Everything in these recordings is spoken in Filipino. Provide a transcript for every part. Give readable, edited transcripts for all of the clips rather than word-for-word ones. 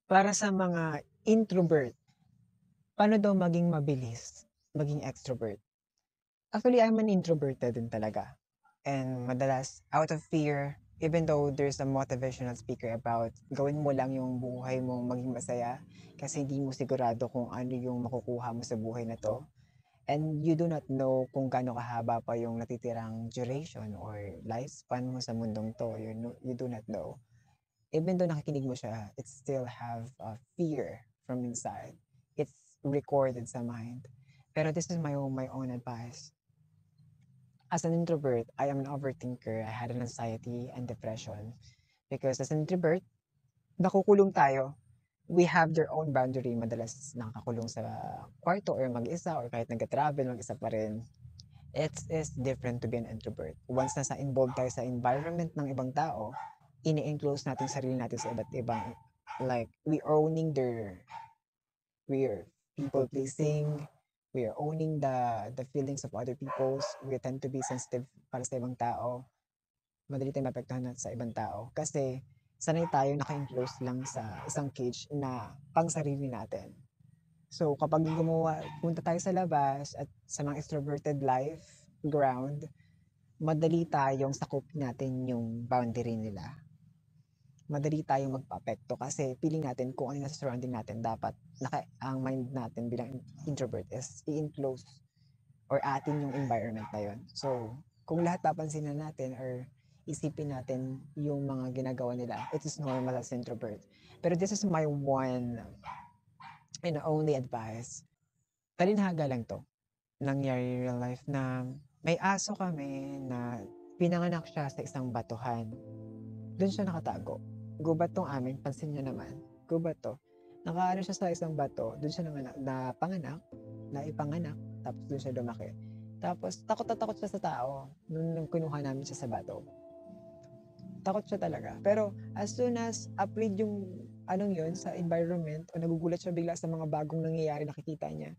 Para sa mga introvert, paano daw maging mabilis maging extrovert? Actually, I'm an introverted din talaga. And madalas, out of fear, even though there's a motivational speaker about gawin mo lang yung buhay mo maging masaya kasi hindi mo sigurado kung ano yung makukuha mo sa buhay na to. And you do not know kung gaano kahaba pa yung natitirang duration or lifespan mo sa mundong to. You do not know. Even though nakikinig mo siya, it still have a fear from inside. It's recorded sa mind. Pero this is my own advice. As an introvert, I am an overthinker. I had an anxiety and depression. Because as an introvert, nakukulong tayo. We have their own boundary. Madalas nakakulong sa kwarto or mag-isa or kahit nag-travel, mag-isa pa rin. It's different to be an introvert. Once nasa involved tayo sa environment ng ibang tao, ini-enclose natin sarili natin sa iba't ibang, like, we are people pleasing, we are owning the feelings of other people's, we tend to be sensitive para sa ibang tao, madali tayong maapektuhan sa ibang tao kasi sanay tayo naka-enclose lang sa isang cage na pang sarili natin. So kapag punta tayo sa labas at sa mga extroverted life ground, madali tayong sakupin natin yung boundary nila. Madali tayong magpaapekto kasi feeling natin kung ano yung nasa surrounding natin, dapat ang mind natin bilang introvert is i-enclose or atin yung environment na yun. So, kung lahat papansinin natin or isipin natin yung mga ginagawa nila, it is normal as introvert. Pero this is my one and only advice. Talinhaga lang to. Nangyari real life na may aso kami na pinanganak siya sa isang batuhan. Doon siya nakatago. Gubat tong amin, pansin nyo naman. Gubat to. Nakaano siya sa isang bato, doon siya naipanganak, tapos doon siya lumaki. Tapos takot na takot siya sa tao nung kinuha namin siya sa bato. Takot siya talaga. Pero as soon as upgrade yung anong yun sa environment o nagugulat siya bigla sa mga bagong nangyayari nakikita niya.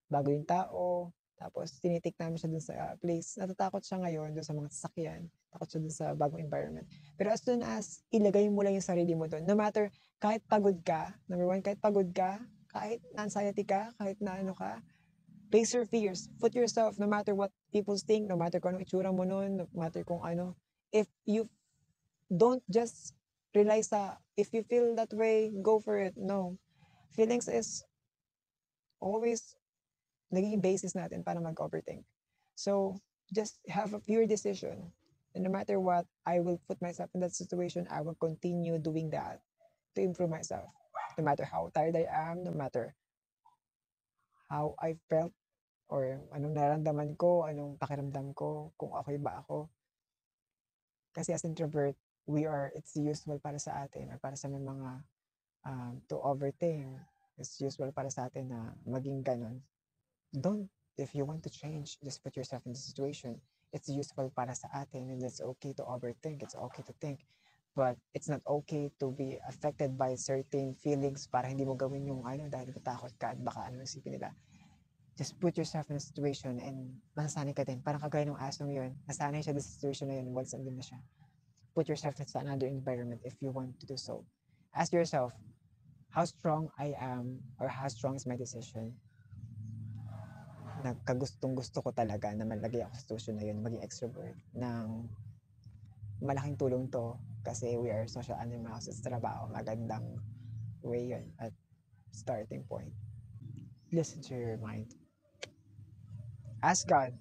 Bago yung tao, tapos tinitik namin siya dun sa place. Natatakot siya ngayon dun sa mga sasakyan. Takot siya dun sa bagong environment. Pero as soon as ilagay mo lang yung sarili mo dun, no matter, kahit pagod ka, number one, kahit pagod ka, kahit anxiety ka, kahit na ano ka, face your fears. Put yourself, no matter what people think, no matter kung anong itsura mo nun, no matter kung ano, if you don't just rely sa, if you feel that way, go for it. No. Feelings is always naging basis natin para mag-overthink. So, just have a pure decision. And no matter what, I will put myself in that situation. I will continue doing that to improve myself. No matter how tired I am, no matter how I felt, or anong nararamdaman ko, anong pakiramdam ko, kung okay ba ako. Kasi as introvert, it's usual para sa atin or para sa mga to overthink. It's usual para sa atin na maging ganun. Don't, if you want to change, just put yourself in the situation. It's useful para sa atin and it's okay to overthink. It's okay to think. But it's not okay to be affected by certain feelings para hindi mo gawin yung ano dahil natakot ka at baka ano isipin nila. Just put yourself in a situation and masasanay ka din. Parang kagaya ng asong yun. Nasanay siya sa situation na yun once andun na siya. Put yourself in another environment if you want to do so. Ask yourself, how strong I am or how strong is my decision? Nagkagustong-gusto ko talaga na malagay ako sa situation na yun, maging extrovert, ng malaking tulong to kasi we are social animals sa trabaho. Magandang way yun at starting point. Listen to your mind. Ask God